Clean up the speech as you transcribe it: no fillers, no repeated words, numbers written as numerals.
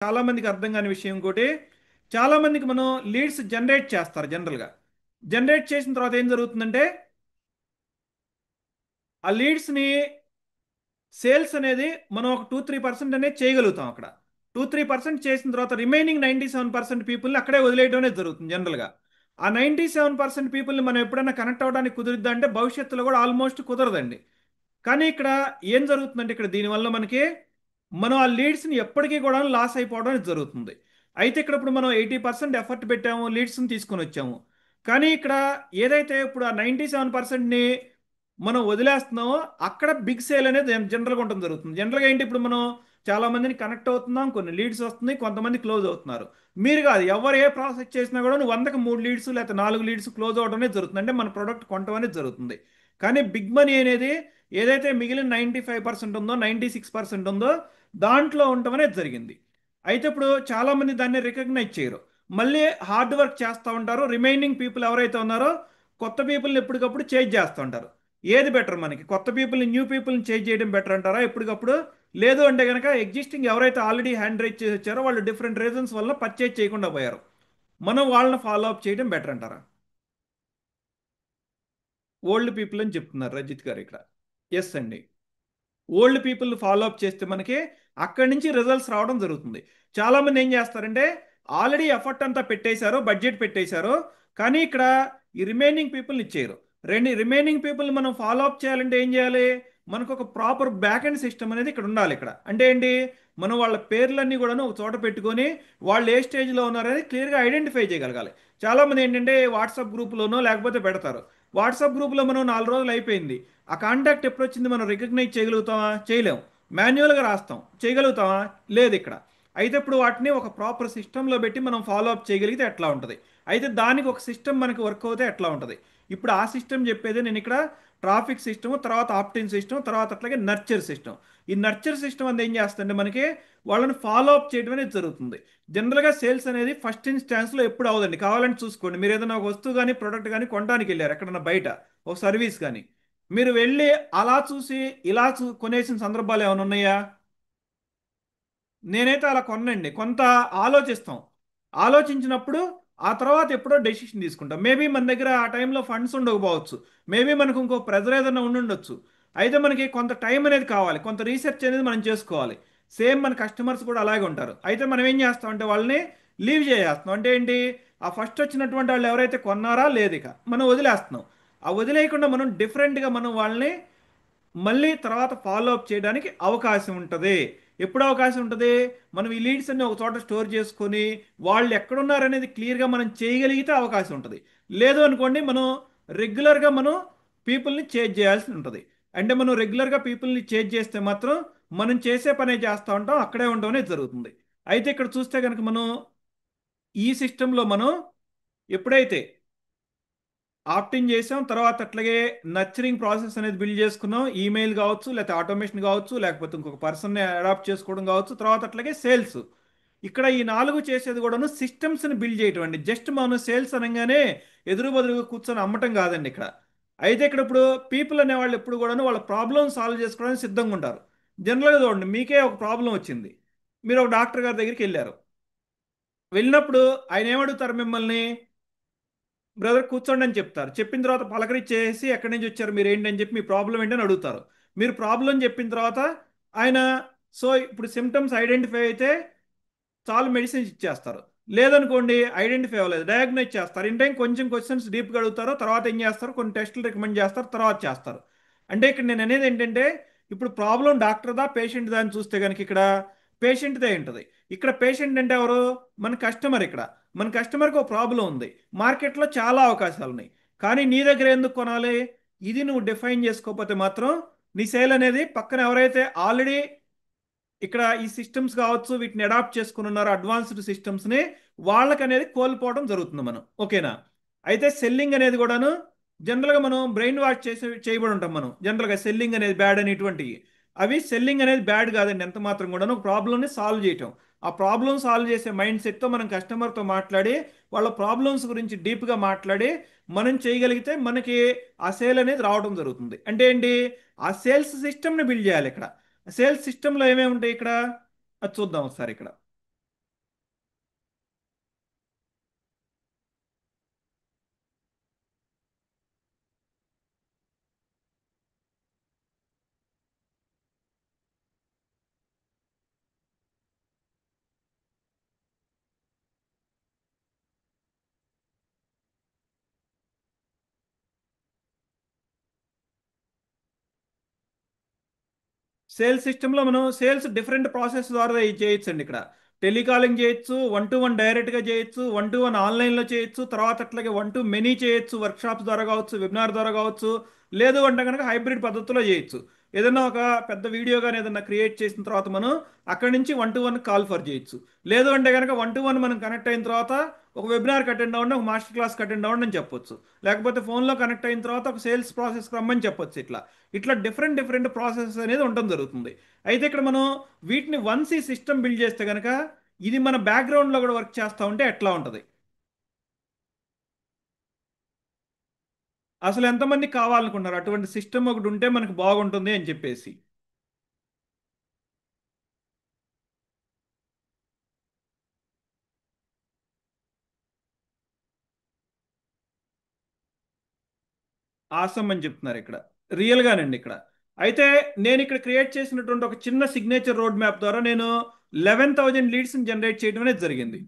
చాలా మందికి అర్థం కాని విషయం ఇంకోటి. చాలా మందికి మనం లీడ్స్ జనరేట్ చేస్తారు జనరల్గా. జనరేట్ చేసిన తర్వాత ఏం జరుగుతుందంటే ఆ లీడ్స్ని సేల్స్ అనేది మనం ఒక 2-3% అనేది చేయగలుగుతాం అక్కడ. 2-3% చేసిన తర్వాత రిమైనింగ్ 97% పీపుల్ని అక్కడే వదిలేయడం అనేది జరుగుతుంది జనరల్గా. ఆ 97% పీపుల్ని మనం ఎప్పుడైనా కనెక్ట్ అవ్వడానికి కుదురుద్దా అంటే భవిష్యత్తులో కూడా ఆల్మోస్ట్ కుదరదండి. కానీ ఇక్కడ ఏం జరుగుతుందంటే ఇక్కడ దీనివల్ల మనకి మనం ఆ లీడ్స్ని ఎప్పటికీ కూడా లాస్ అయిపోవడం అనేది జరుగుతుంది. అయితే ఇక్కడ ఇప్పుడు మనం 80% ఎఫర్ట్ పెట్టాము, లీడ్స్ని తీసుకొని వచ్చాము. కానీ ఇక్కడ ఏదైతే ఇప్పుడు ఆ 97%ని మనం వదిలేస్తున్నామో అక్కడ బిగ్ సేల్ అనేది జనరల్గా ఉండడం జరుగుతుంది. జనరల్గా ఏంటి, ఇప్పుడు మనం చాలా మందిని కనెక్ట్ అవుతున్నాం, కొన్ని లీడ్స్ వస్తున్నాయి, కొంతమంది క్లోజ్ అవుతున్నారు. మీరు కాదు, ఎవరు ఏ ప్రాసెస్ చేసినా కూడా 100కి 3 లీడ్స్ లేకపోతే 4 లీడ్స్ క్లోజ్ అవడం అనేది జరుగుతుంది. అంటే మన ప్రోడక్ట్ కొనడం అనేది జరుగుతుంది. కానీ బిగ్ మనీ అనేది ఏదైతే మిగిలిన 95% ఉందో, 96% ఉందో దాంట్లో ఉండటం అనేది జరిగింది. అయితే ఇప్పుడు చాలామంది దాన్ని రికగ్నైజ్ చేయరు, మళ్ళీ హార్డ్ వర్క్ చేస్తూ ఉంటారు. రిమైనింగ్ పీపుల్ ఎవరైతే ఉన్నారో కొత్త పీపుల్ని ఎప్పటికప్పుడు చేంజ్ చేస్తూ ఉంటారు. ఏది బెటర్, మనకి కొత్త పీపుల్ని న్యూ పీపుల్ని చేంజ్ చేయడం బెటర్ అంటారా ఎప్పటికప్పుడు? లేదు అంటే కనుక ఎగ్జిస్టింగ్ ఎవరైతే ఆల్రెడీ హ్యాండ్ రైజ్ చేసి వచ్చారో వాళ్ళు డిఫరెంట్ రీజన్స్ వల్ల పర్చేజ్ చేయకుండా పోయారు, మనం వాళ్ళని ఫాలో అప్ చేయడం బెటర్ అంటారా? ఓల్డ్ పీపుల్ అని చెప్తున్నారు రజిత్ గారు ఇక్కడ. ఎస్ అండి. ఓల్డ్ పీపుల్ ఫాలో అప్ చేస్తే మనకి అక్కడి నుంచి రిజల్ట్స్ రావడం జరుగుతుంది. చాలామంది ఏం చేస్తారంటే ఆల్రెడీ ఎఫర్ట్ అంతా పెట్టేశారు, బడ్జెట్ పెట్టేశారు, కానీ ఇక్కడ ఈ రిమైనింగ్ పీపుల్ని ఇచ్చేయరు. రిమైనింగ్ పీపుల్ మనం ఫాలో అప్ చేయాలంటే ఏం చేయాలి? మనకు ఒక ప్రాపర్ బ్యాక్ అండ్ సిస్టమ్ అనేది ఇక్కడ ఉండాలి. ఇక్కడ అంటే ఏంటి, మనం వాళ్ళ పేర్లన్నీ కూడా ఒక చోట పెట్టుకొని వాళ్ళు ఏ స్టేజ్లో ఉన్నారనేది క్లియర్గా ఐడెంటిఫై చేయగలగాలి. చాలామంది ఏంటంటే వాట్సాప్ గ్రూప్లోనో లేకపోతే పెడతారు. వాట్సాప్ గ్రూప్లో మనం 4 రోజులు అయిపోయింది, ఆ కాంటాక్ట్ ఎప్పుడు వచ్చింది మనం రికగ్నైజ్ చేయగలుగుతామా? చేయలేము. మాన్యువల్గా రాస్తాం, చేయగలుగుతామా? లేదు ఇక్కడ. అయితే ఇప్పుడు వాటిని ఒక ప్రాపర్ సిస్టంలో పెట్టి మనం ఫాలో అప్ చేయగలిగితే ఎట్లా ఉంటుంది? అయితే దానికి ఒక సిస్టమ్ మనకి వర్క్ అవుతే ఎట్లా ఉంటుంది? ఇప్పుడు ఆ సిస్టమ్ చెప్పేది నేను ఇక్కడ. ట్రాఫిక్ సిస్టమ్, తర్వాత ఆప్టిన్ సిస్టమ్, తర్వాత అట్లాగే నర్చర్ సిస్టమ్. ఈ నర్చర్ సిస్టమ్ అనేది ఏం చేస్తుందంటే మనకి వాళ్ళని ఫాలో అప్ చేయడం అనేది జరుగుతుంది. జనరల్గా సేల్స్ అనేది ఫస్ట్ ఇన్స్టాన్స్లో ఎప్పుడు అవదండి. కావాలంటే చూసుకోండి, మీరు ఏదైనా ఒక వస్తువు కానీ ప్రొడక్ట్ కానీ కొనడానికి వెళ్ళారు ఎక్కడన్నా బయట, ఒక సర్వీస్ కానీ, మీరు వెళ్ళి అలా చూసి ఇలా కొనేసిన సందర్భాలు ఏమైనా ఉన్నాయా? నేనైతే అలా కొనండి. కొంత ఆలోచిస్తాం, ఆలోచించినప్పుడు ఆ తర్వాత ఎప్పుడో డెసిషన్ తీసుకుంటాం. మేబీ మన దగ్గర ఆ టైంలో ఫండ్స్ ఉండకపోవచ్చు, మేబీ మనకు ఇంకో ప్రెజర్ ఏదైనా ఉండుండొచ్చు. అయితే మనకి కొంత టైం అనేది కావాలి, కొంత రీసెర్చ్ అనేది మనం చేసుకోవాలి. సేమ్ మన కస్టమర్స్ కూడా అలాగే ఉంటారు. అయితే మనం ఏం చేస్తాం అంటే వాళ్ళని లీవ్ చేసేస్తున్నాం. అంటే ఏంటి, ఆ ఫస్ట్ వచ్చినటువంటి వాళ్ళు ఎవరైతే కొన్నారా లేదు, ఇక మనం వదిలేస్తున్నాం. ఆ వదిలేయకుండా మనం డిఫరెంట్గా మనం వాళ్ళని మళ్ళీ తర్వాత ఫాలో అప్ చేయడానికి అవకాశం ఉంటుంది. ఎప్పుడు అవకాశం ఉంటుంది? మనం ఈ లీడ్స్ అన్ని ఒక చోట స్టోర్ చేసుకొని వాళ్ళు ఎక్కడున్నారనేది క్లియర్గా మనం చేయగలిగితే అవకాశం ఉంటుంది. లేదు అనుకోండి, మనం రెగ్యులర్గా మనం పీపుల్ని చేంజ్ చేయాల్సి ఉంటుంది. అంటే మనం రెగ్యులర్గా పీపుల్ని చేంజ్ చేస్తే మాత్రం మనం చేసే పనే చేస్తూ ఉంటాం, అక్కడే ఉండడం అనేది జరుగుతుంది. అయితే ఇక్కడ చూస్తే కనుక మనం ఈ సిస్టంలో మనం ఎప్పుడైతే ఆప్టింగ్ చేసాం, తర్వాత అట్లాగే నర్చరింగ్ ప్రాసెస్ అనేది బిల్డ్ చేసుకున్నాం, ఈమెయిల్ కావచ్చు, లేకపోతే ఆటోమేషన్ కావచ్చు, లేకపోతే ఇంకొక పర్సన్ని అడాప్ట్ చేసుకోవడం కావచ్చు, తర్వాత అట్లాగే సేల్స్. ఇక్కడ ఈ 4 చేసేది కూడాను సిస్టమ్స్ని బిల్డ్ చేయటం అండి. జస్ట్ మనం సేల్స్ అనగానే ఎదురు బదురుగా కూర్చొని అమ్మటం కాదండి ఇక్కడ. అయితే ఇక్కడ ఇప్పుడు పీపుల్ అనేవాళ్ళు ఎప్పుడు కూడాను వాళ్ళ ప్రాబ్లమ్ సాల్వ్ చేసుకోవడానికి సిద్ధంగా ఉంటారు. జనరల్గా చూడండి, మీకే ఒక ప్రాబ్లం వచ్చింది, మీరు ఒక డాక్టర్ గారి దగ్గరికి వెళ్ళారు. వెళ్ళినప్పుడు ఆయన ఏమడుగుతారు మిమ్మల్ని? బ్రదర్ కూర్చోండి అని చెప్తారు. చెప్పిన తర్వాత పలకరించేసి ఎక్కడి నుంచి వచ్చారు మీరు, ఏంటి అని చెప్పి మీ ప్రాబ్లం ఏంటని అడుగుతారు. మీరు ప్రాబ్లం చెప్పిన తర్వాత ఆయన సో ఇప్పుడు సిమ్టమ్స్ ఐడెంటిఫై అయితే చాలు మెడిసిన్స్ ఇచ్చేస్తారు. లేదనుకోండి, ఐడెంటిఫై అవ్వలేదు, డయాగ్నోజ్ చేస్తారు. ఇన్ టైం కొంచెం క్వశ్చన్స్ డీప్గా అడుగుతారు, తర్వాత ఏం చేస్తారు, కొన్ని టెస్టులు రికమెండ్ చేస్తారు, తర్వాత చేస్తారు. అంటే ఇక్కడ నేను అనేది ఏంటంటే ఇప్పుడు ప్రాబ్లం డాక్టర్దా పేషెంట్దా అని చూస్తే కనుక ఇక్కడ పేషెంట్దే ఉంటుంది. ఇక్కడ పేషెంట్ అంటే ఎవరు? మన కస్టమర్. ఇక్కడ మన కస్టమర్కి ఒక ప్రాబ్లం ఉంది, మార్కెట్లో చాలా అవకాశాలు ఉన్నాయి, కానీ నీ దగ్గర ఎందుకు కొనాలి? ఇది నువ్వు డిఫైన్ చేసుకోకపోతే మాత్రం నీ సేల్ అనేది పక్కన ఎవరైతే ఆల్రెడీ ఇక్కడ ఈ సిస్టమ్స్ కావచ్చు వీటిని అడాప్ట్ చేసుకుని ఉన్నారు అడ్వాన్స్డ్ సిస్టమ్స్ని, వాళ్ళకి అనేది కోల్పోవడం జరుగుతుంది మనం. ఓకేనా? అయితే సెల్లింగ్ అనేది కూడాను జనరల్గా మనం బ్రెయిన్ వాష్ చేయబడి ఉంటాం మనం. జనరల్గా సెల్లింగ్ అనేది బ్యాడ్ అనేటువంటివి, అవి సెల్లింగ్ అనేది బ్యాడ్ కాదండి. ఎంత మాత్రం కూడాను ఒక ప్రాబ్లమ్ని సాల్వ్ చేయటం, ఆ ప్రాబ్లం సాల్వ్ చేసే మైండ్ సెట్తో మనం కస్టమర్తో మాట్లాడి వాళ్ళ ప్రాబ్లమ్స్ గురించి డీప్గా మాట్లాడి మనం చేయగలిగితే మనకి ఆ సేల్ అనేది రావడం జరుగుతుంది. అంటే ఏంటి, ఆ సేల్స్ సిస్టమ్ని బిల్డ్ చేయాలి ఇక్కడ. సేల్స్ సిస్టంలో ఏమేమి ఉంటాయి ఇక్కడ, అది చూద్దాం ఒకసారి ఇక్కడ. సేల్స్ సిస్టంలో మనం సేల్స్ డిఫరెంట్ ప్రాసెస్ ద్వారా చేయొచ్చు అండి ఇక్కడ. టెలికాలింగ్ చేయొచ్చు, వన్ టు వన్ డైరెక్ట్గా చేయొచ్చు, వన్ టు వన్ ఆన్లైన్లో చేయొచ్చు, తర్వాత అట్లాగే వన్ టు మెనీ చేయొచ్చు, వర్క్షాప్స్ ద్వారా కావచ్చు, వెబినార్ ద్వారా కావచ్చు, లేదు అంటే కనుక హైబ్రిడ్ పద్ధతిలో చేయొచ్చు. ఏదైనా ఒక పెద్ద వీడియో కానీ ఏదైనా క్రియేట్ చేసిన తర్వాత మనం అక్కడి నుంచి one to one call for చేయొచ్చు. లేదు అంటే కనుక వన్ టు వన్ మనం కనెక్ట్ అయిన తర్వాత ఒక వెబినార్ అటెండ్ అవ్వండి, ఒక మాస్టర్ క్లాస్ అటెండ్ అవ్వండి అని చెప్పొచ్చు. లేకపోతే ఫోన్లో కనెక్ట్ అయిన తర్వాత ఒక సేల్స్ ప్రాసెస్ రమ్మని చెప్పొచ్చు. ఇట్లా ఇట్లా డిఫరెంట్ డిఫరెంట్ ప్రాసెస్ అనేది ఉండడం జరుగుతుంది. అయితే ఇక్కడ మనం వీటిని వన్స్ ఈ సిస్టమ్ బిల్డ్ చేస్తే కనుక ఇది మన బ్యాక్గ్రౌండ్లో కూడా వర్క్ చేస్తూ ఉంటే ఎట్లా ఉంటుంది? అసలు ఎంతమంది కావాలనుకుంటున్నారు అటువంటి సిస్టమ్ ఒకటి ఉంటే మనకు బాగుంటుంది అని చెప్పేసి? ఆసం అని చెప్తున్నారు ఇక్కడ. రియల్గానండి ఇక్కడ. అయితే నేను ఇక్కడ క్రియేట్ చేసినటువంటి ఒక చిన్న సిగ్నేచర్ రోడ్ మ్యాప్ ద్వారా నేను 11,000 లీడ్స్ని జనరేట్ చేయడం అనేది జరిగింది.